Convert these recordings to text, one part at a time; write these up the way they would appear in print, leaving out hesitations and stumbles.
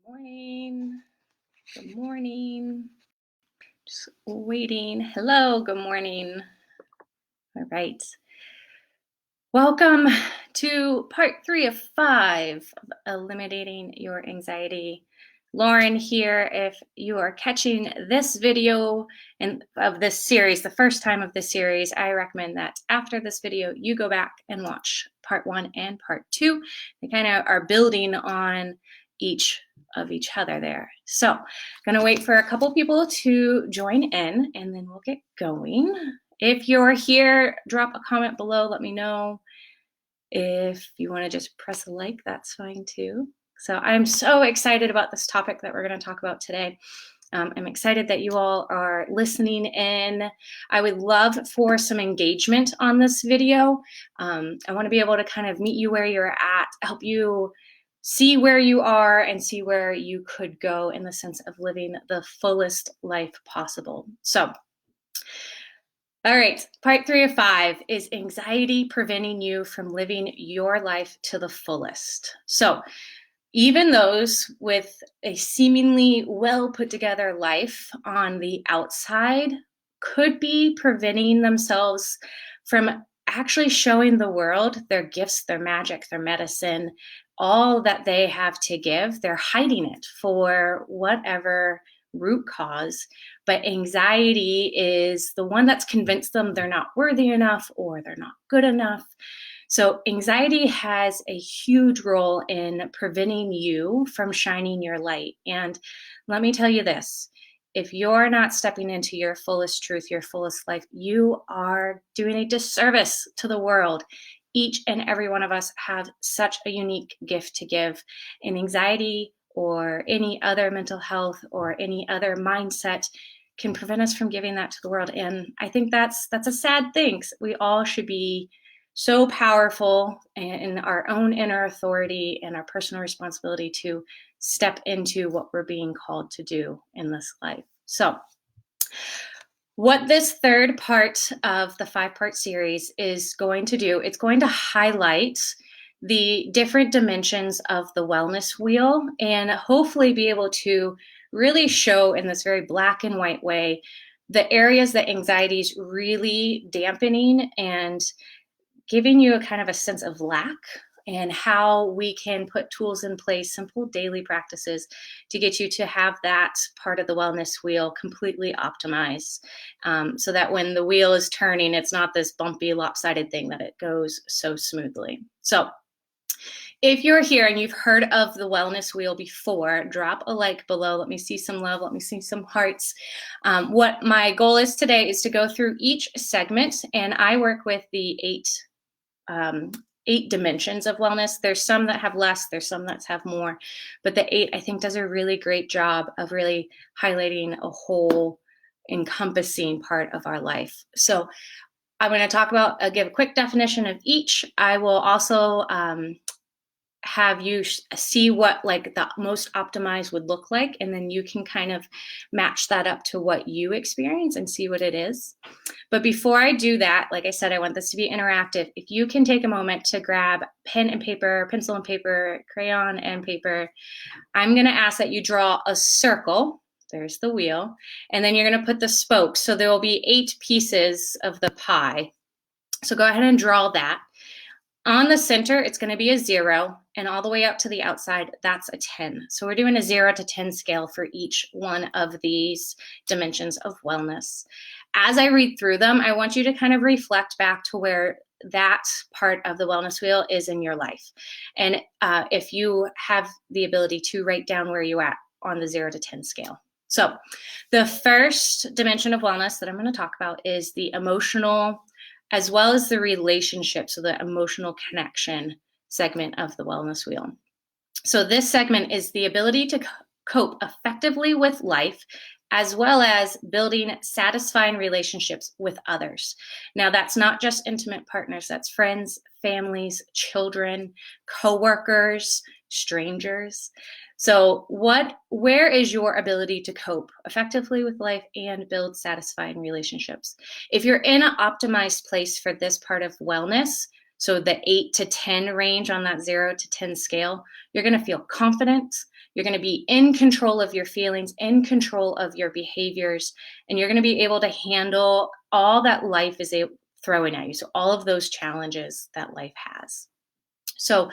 Morning. Good morning. Just waiting. Hello. Good morning. All right. Welcome to part 3 of 5 of Eliminating Your Anxiety. Lauren here. If you are catching this video of this series, the first time of this series, I recommend that after this video, you go back and watch part 1 and part 2. They kind of are building on each other there. So gonna wait for a couple people to join in and then we'll get going. If you're here, drop a comment below, let me know. If you want to just press a like, that's fine too. So I'm so excited about this topic that we're going to talk about today. I'm excited that you all are listening in. I would love for some engagement on this video. I want to be able to kind of meet you where you're at, help you see where you are and see where you could go in the sense of living the fullest life possible. So, all right, part 3 of 5 is anxiety preventing you from living your life to the fullest. So, even those with a seemingly well put together life on the outside could be preventing themselves from actually showing the world their gifts, their magic, their medicine, all that they have to give. They're hiding it for whatever root cause. But anxiety is the one that's convinced them they're not worthy enough or they're not good enough. So anxiety has a huge role in preventing you from shining your light. And let me tell you this, if you're not stepping into your fullest truth, your fullest life, you are doing a disservice to the world. Each and every one of us have such a unique gift to give. And anxiety or any other mental health or any other mindset can prevent us from giving that to the world. And I think that's a sad thing. We all should be so powerful in our own inner authority and our personal responsibility to step into what we're being called to do in this life. So what this third part of the 5-part series is going to do, it's going to highlight the different dimensions of the wellness wheel and hopefully be able to really show in this very black and white way the areas that anxiety is really dampening and giving you a kind of a sense of lack and how we can put tools in place, simple daily practices to get you to have that part of the wellness wheel completely optimized so that when the wheel is turning, it's not this bumpy, lopsided thing, that it goes so smoothly. So if you're here and you've heard of the wellness wheel before, drop a like below. Let me see some love. Let me see some hearts. What my goal is today is to go through each segment, and I work with the 8 dimensions of wellness. There's some that have less, there's some that have more, but the 8 I think does a really great job of really highlighting a whole encompassing part of our life. So I'm going to talk about, give a quick definition of each. I will also have you see what like the most optimized would look like, and then you can kind of match that up to what you experience and see what it is. But before I do that, like I said, I want this to be interactive. If you can take a moment to grab pen and paper, pencil and paper, crayon and paper, I'm going to ask that you draw a circle. There's the wheel, and then you're going to put the spokes. So there will be 8 pieces of the pie. So go ahead and draw that. On the center, it's going to be a 0, and all the way up to the outside, that's a 10. So we're doing a 0 to 10 scale for each one of these dimensions of wellness. As I read through them, I want you to kind of reflect back to where that part of the wellness wheel is in your life. And if you have the ability to write down where you're at on the 0 to 10 scale. So the first dimension of wellness that I'm going to talk about is the emotional as well as the relationship, so the emotional connection segment of the wellness wheel. So this segment is the ability to cope effectively with life, as well as building satisfying relationships with others. Now, that's not just intimate partners, that's friends, families, children, coworkers, strangers. So where is your ability to cope effectively with life and build satisfying relationships? If you're in an optimized place for this part of wellness, So the 8 to 10 range on that 0 to 10 scale, you're going to feel confident. You're going to be in control of your feelings, in control of your behaviors, and you're going to be able to handle all that life is throwing at you. So all of those challenges that life has. So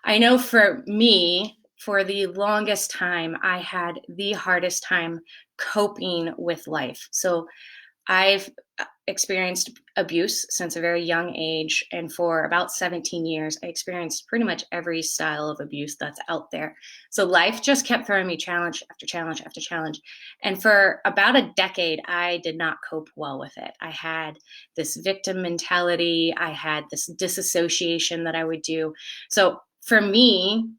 I know for me, for the longest time, I had the hardest time coping with life. So I've experienced abuse since a very young age. And for about 17 years, I experienced pretty much every style of abuse that's out there. So life just kept throwing me challenge after challenge after challenge. And for about a decade, I did not cope well with it. I had this victim mentality. I had this disassociation that I would do. So for me,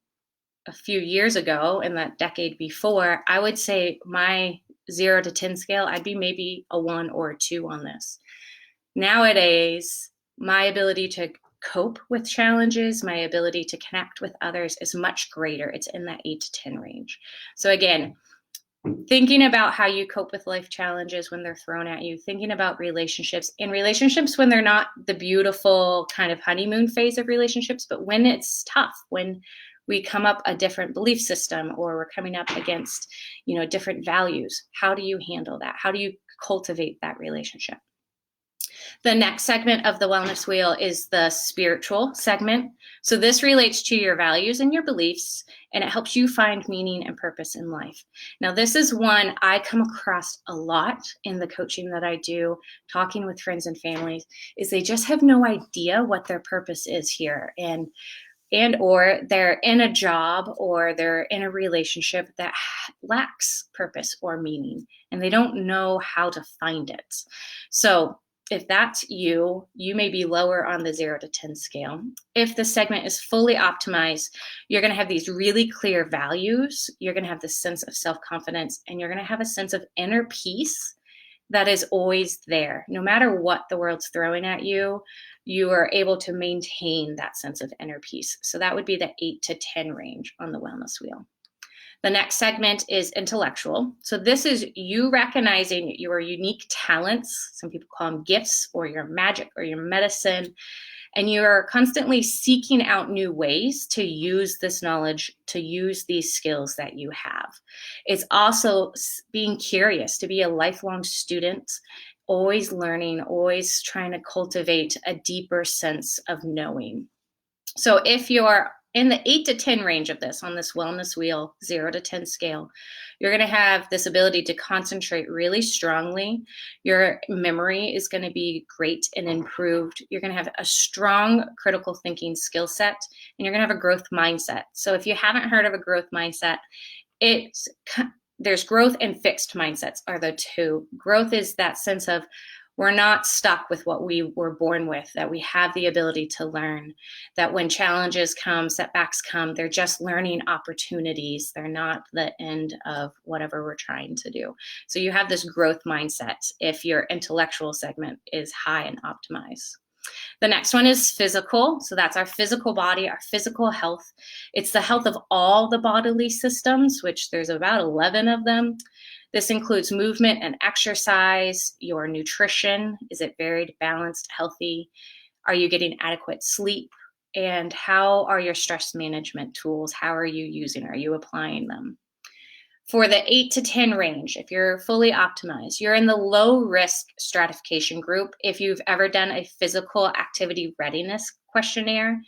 a few years ago, in that decade before, I would say my 0 to 10 scale, I'd be maybe a 1 or a 2 on this. Nowadays, my ability to cope with challenges, my ability to connect with others is much greater. It's in that 8 to 10 range. So again, thinking about how you cope with life challenges when they're thrown at you, thinking about relationships, and relationships when they're not the beautiful kind of honeymoon phase of relationships, but when it's tough, when we come up a different belief system, or we're coming up against, different values. How do you handle that? How do you cultivate that relationship? The next segment of the wellness wheel is the spiritual segment. So this relates to your values and your beliefs, and it helps you find meaning and purpose in life. Now, this is one I come across a lot in the coaching that I do, talking with friends and families, is they just have no idea what their purpose is here. And or they're in a job or they're in a relationship that lacks purpose or meaning, and they don't know how to find it. So if that's you may be lower on the 0 to 10 scale. If the segment is fully optimized, you're going to have these really clear values. You're going to have this sense of self-confidence, and you're going to have a sense of inner peace that is always there. No matter what the world's throwing at you, you are able to maintain that sense of inner peace. So that would be the 8 to 10 range on the wellness wheel. The next segment is intellectual. So this is you recognizing your unique talents. Some people call them gifts, or your magic, or your medicine. And you're constantly seeking out new ways to use this knowledge, to use these skills that you have. It's also being curious, to be a lifelong student, always learning, always trying to cultivate a deeper sense of knowing. So if you're in the 8 to 10 range of this, on this wellness wheel, 0 to 10 scale, you're going to have this ability to concentrate really strongly. Your memory is going to be great and improved. You're going to have a strong critical thinking skill set, and you're going to have a growth mindset. So if you haven't heard of a growth mindset, there's growth and fixed mindsets are the two. Growth is that sense of we're not stuck with what we were born with, that we have the ability to learn, that when challenges come, setbacks come, they're just learning opportunities. They're not the end of whatever we're trying to do. So you have this growth mindset if your intellectual segment is high and optimized. The next one is physical. So that's our physical body, our physical health. It's the health of all the bodily systems, which there's about 11 of them. This includes movement and exercise, your nutrition. Is it varied, balanced, healthy? Are you getting adequate sleep? And how are your stress management tools? How are you using? Are you applying them? For the 8 to 10 range, if you're fully optimized, you're in the low risk stratification group. If you've ever done a physical activity readiness questionnaire,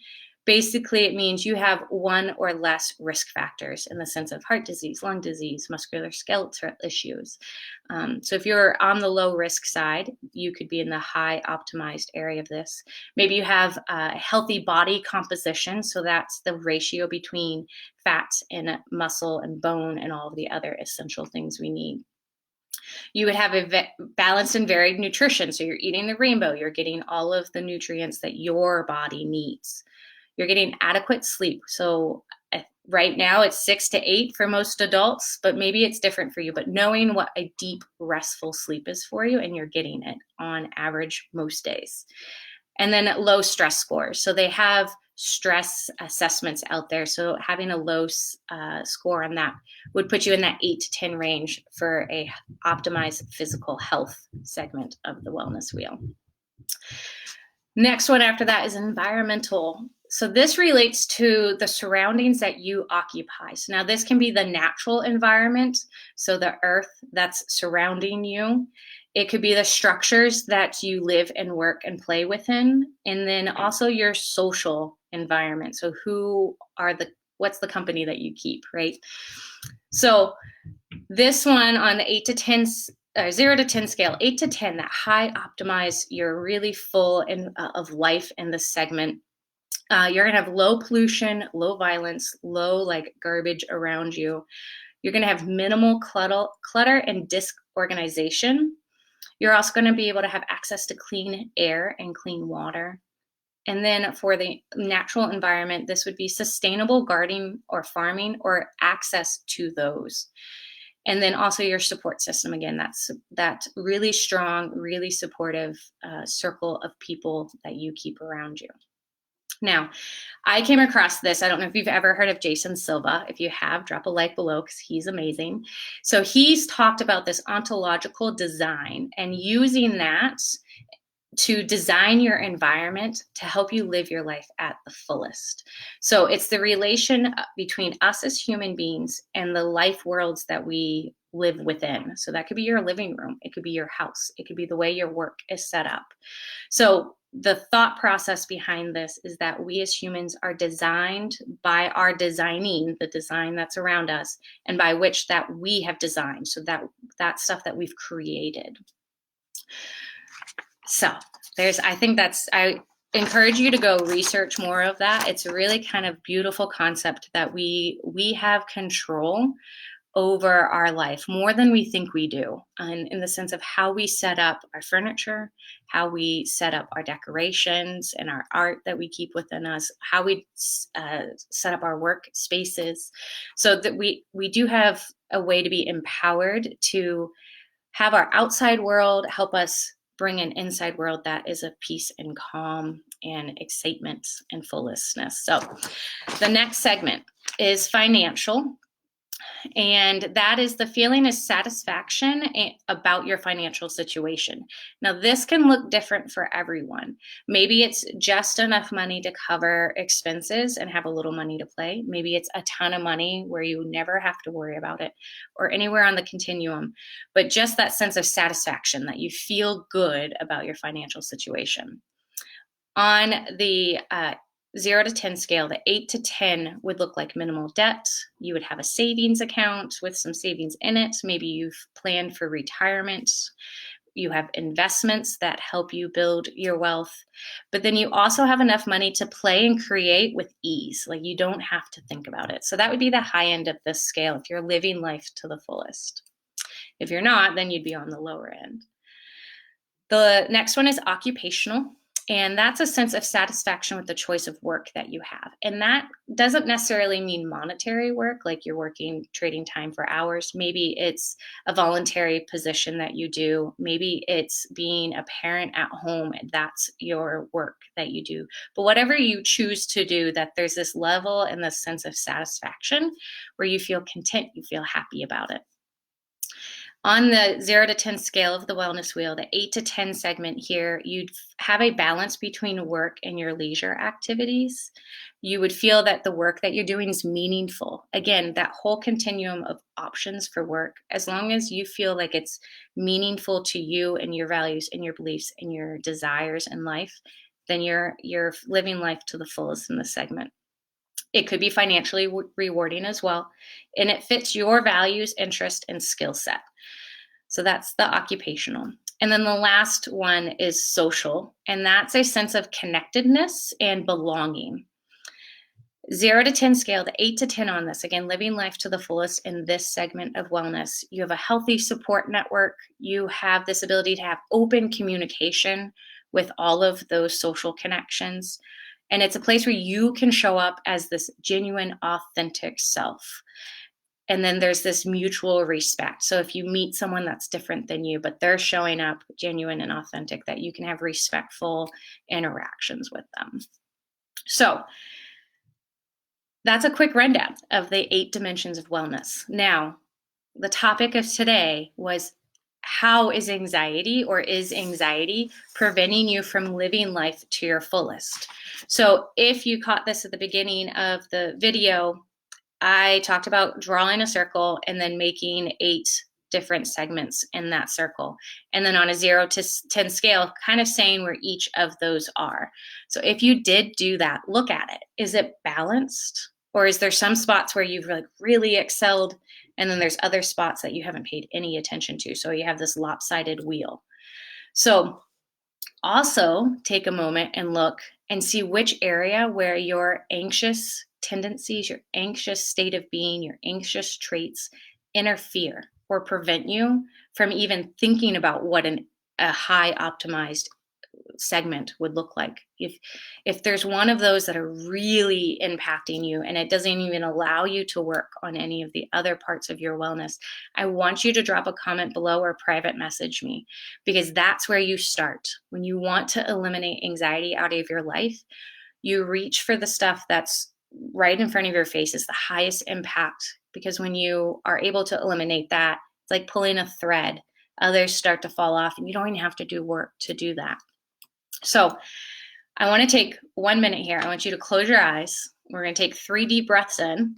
basically it means you have one or less risk factors in the sense of heart disease, lung disease, musculoskeletal issues. So if you're on the low risk side, you could be in the high optimized area of this. Maybe you have a healthy body composition. So that's the ratio between fat and muscle and bone and all of the other essential things we need. You would have a balanced and varied nutrition. So you're eating the rainbow. You're getting all of the nutrients that your body needs. You're getting adequate sleep. So right now it's 6 to 8 for most adults, but maybe it's different for you. But knowing what a deep, restful sleep is for you, and you're getting it on average most days. And then low stress scores. So they have stress assessments out there. So having a low score on that would put you in that 8 to 10 range for a optimized physical health segment of the wellness wheel. Next one after that is environmental. So this relates to the surroundings that you occupy. So now this can be the natural environment, so the earth that's surrounding you. It could be the structures that you live and work and play within, and then also your social environment. So what's the company that you keep, right? So this one on the 0 to 10 scale, 8 to 10, that high optimize, you're really full of life in this segment. You're gonna have low pollution, low violence, low like garbage around you. You're gonna have minimal clutter and disorganization. You're also gonna be able to have access to clean air and clean water. And then for the natural environment, this would be sustainable gardening or farming or access to those. And then also your support system. Again, that's that really strong, really supportive circle of people that you keep around you. Now, I came across this. I don't know if you've ever heard of Jason Silva. If you have, drop a like below because he's amazing. So he's talked about this ontological design and using that to design your environment to help you live your life at the fullest. So it's the relation between us as human beings and the life worlds that we live within. So that could be your living room, it could be your house, it could be the way your work is set up. So the thought process behind this is that we as humans are designed by our designing, the design that's around us, and by which that we have designed. So that stuff that we've created. So I encourage you to go research more of that. It's a really kind of beautiful concept that we have control over our life more than we think we do, and in the sense of how we set up our furniture, how we set up our decorations and our art that we keep within us, how we set up our work spaces, so that we do have a way to be empowered to have our outside world help us bring an inside world that is of peace and calm and excitement and fullestness. So the next segment is financial. And that is the feeling of satisfaction about your financial situation. Now, this can look different for everyone. Maybe it's just enough money to cover expenses and have a little money to play. Maybe it's a ton of money where you never have to worry about it, or anywhere on the continuum. But just that sense of satisfaction that you feel good about your financial situation. On the 0 to 10 scale, the 8 to 10 would look like minimal debt. You would have a savings account with some savings in it. Maybe you've planned for retirement. You have investments that help you build your wealth. But then you also have enough money to play and create with ease. Like you don't have to think about it. So that would be the high end of this scale if you're living life to the fullest. If you're not, then you'd be on the lower end. The next one is occupational. And that's a sense of satisfaction with the choice of work that you have. And that doesn't necessarily mean monetary work, like you're working, trading time for hours. Maybe it's a voluntary position that you do. Maybe it's being a parent at home, and that's your work that you do. But whatever you choose to do, that there's this level and this sense of satisfaction where you feel content, you feel happy about it. On the 0 to 10 scale of the wellness wheel, the 8 to 10 segment here, you'd have a balance between work and your leisure activities. You would feel that the work that you're doing is meaningful. Again, that whole continuum of options for work, as long as you feel like it's meaningful to you and your values and your beliefs and your desires in life, then you're living life to the fullest in this segment. It could be financially rewarding as well, and it fits your values, interest, and skill set. So that's the occupational. And then the last one is social, and that's a sense of connectedness and belonging. 0 to 10 scale, the 8 to 10 on this, again, living life to the fullest in this segment of wellness. You have a healthy support network. You have this ability to have open communication with all of those social connections. And it's a place where you can show up as this genuine, authentic self. And then there's this mutual respect. So if you meet someone that's different than you, but they're showing up genuine and authentic, that you can have respectful interactions with them. So that's a quick rundown of the 8 dimensions of wellness. Now, the topic of today was how is anxiety preventing you from living life to your fullest? So if you caught this at the beginning of the video, I talked about drawing a circle and then making 8 different segments in that circle. And then on a 0 to 10 scale, kind of saying where each of those are. So if you did do that, look at it. Is it balanced? Or is there some spots where you've really excelled, and then there's other spots that you haven't paid any attention to? So you have this lopsided wheel. So also take a moment and look and see which area where your anxious tendencies, your anxious state of being, your anxious traits interfere or prevent you from even thinking about what a high optimized segment would look like. If there's one of those that are really impacting you and it doesn't even allow you to work on any of the other parts of your wellness, I want you to drop a comment below or private message me, because that's where you start. When you want to eliminate anxiety out of your life, you reach for the stuff that's right in front of your face, is the highest impact, because when you are able to eliminate that, it's like pulling a thread. Others start to fall off, and you don't even have to do work to do that. So I want to take 1 minute here. I want you to close your eyes. We're going to take 3 deep breaths in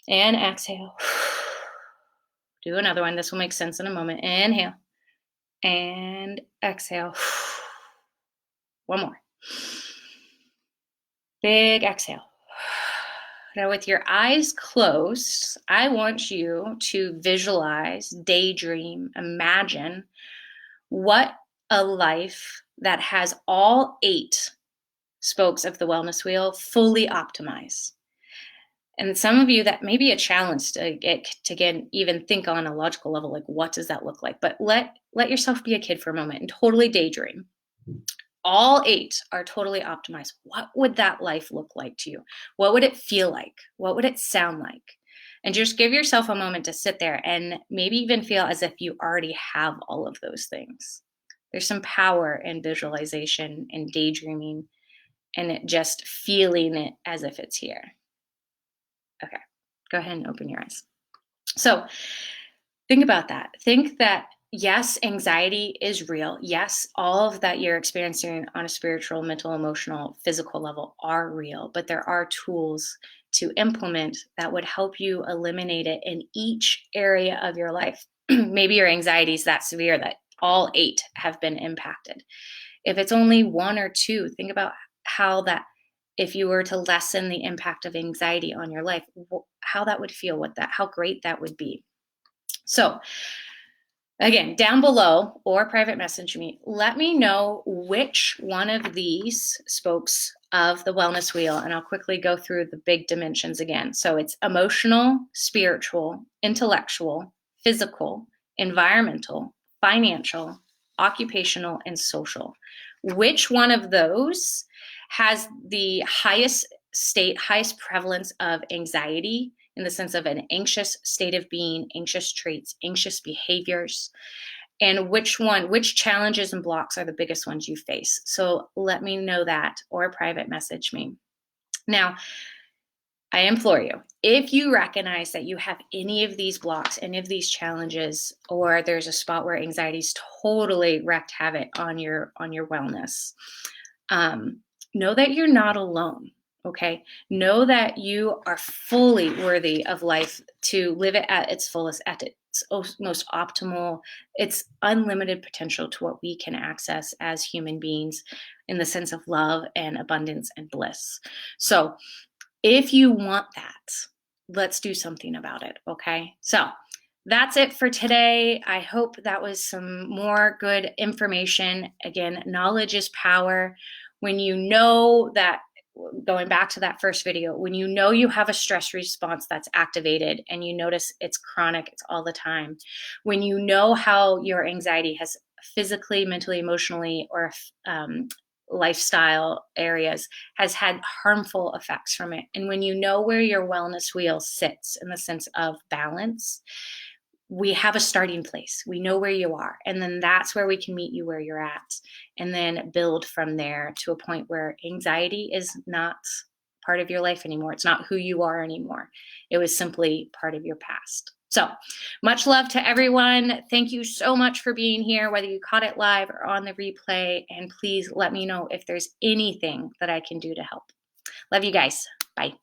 and exhale. Do another one. This will make sense in a moment. Inhale and exhale. One more. Big exhale. Now, with your eyes closed, I want you to visualize, daydream, imagine what a life that has all 8 spokes of the wellness wheel fully optimized. And some of you, that may be a challenge to get even think on a logical level, like what does that look like? But let yourself be a kid for a moment and totally daydream. All 8 are totally optimized. What would that life look like to you? What would it feel like? What would it sound like? And just give yourself a moment to sit there and maybe even feel as if you already have all of those things. There's some power in visualization and daydreaming and just feeling it as if it's here. Okay, go ahead and open your eyes. So think about that. Think that, yes, anxiety is real. Yes, all of that you're experiencing on a spiritual, mental, emotional, physical level are real, but there are tools to implement that would help you eliminate it in each area of your life. Maybe your anxiety is that severe that all 8 have been impacted. If it's only 1 or 2, think about how that, if you were to lessen the impact of anxiety on your life, how that would feel, how great that would be. So again, down below or private message me, let me know which one of these spokes of the wellness wheel, and I'll quickly go through the big dimensions again. So it's emotional, spiritual, intellectual, physical, environmental, financial, occupational, and social. Which one of those has the highest prevalence of anxiety, in the sense of an anxious state of being, anxious traits, anxious behaviors, and which challenges and blocks are the biggest ones you face? So let me know that or private message me. Now, I implore you, if you recognize that you have any of these blocks, any of these challenges, or there's a spot where anxiety's totally wreaked havoc on your wellness, know that you're not alone. Okay, know that you are fully worthy of life, to live it at its fullest, at its most optimal, its unlimited potential to what we can access as human beings in the sense of love and abundance and bliss. So if you want that, let's do something about it. Okay, so that's it for today. I hope that was some more good information. Again, knowledge is power. When you know that, going back to that first video, when you know you have a stress response that's activated and you notice it's chronic, it's all the time, when you know how your anxiety has physically, mentally, emotionally, or lifestyle areas has had harmful effects from it, and when you know where your wellness wheel sits in the sense of balance, we have a starting place. We know where you are. And then that's where we can meet you where you're at, and then build from there to a point where anxiety is not part of your life anymore. It's not who you are anymore. It was simply part of your past. So much love to everyone. Thank you so much for being here, whether you caught it live or on the replay. And please let me know if there's anything that I can do to help. Love you guys. Bye.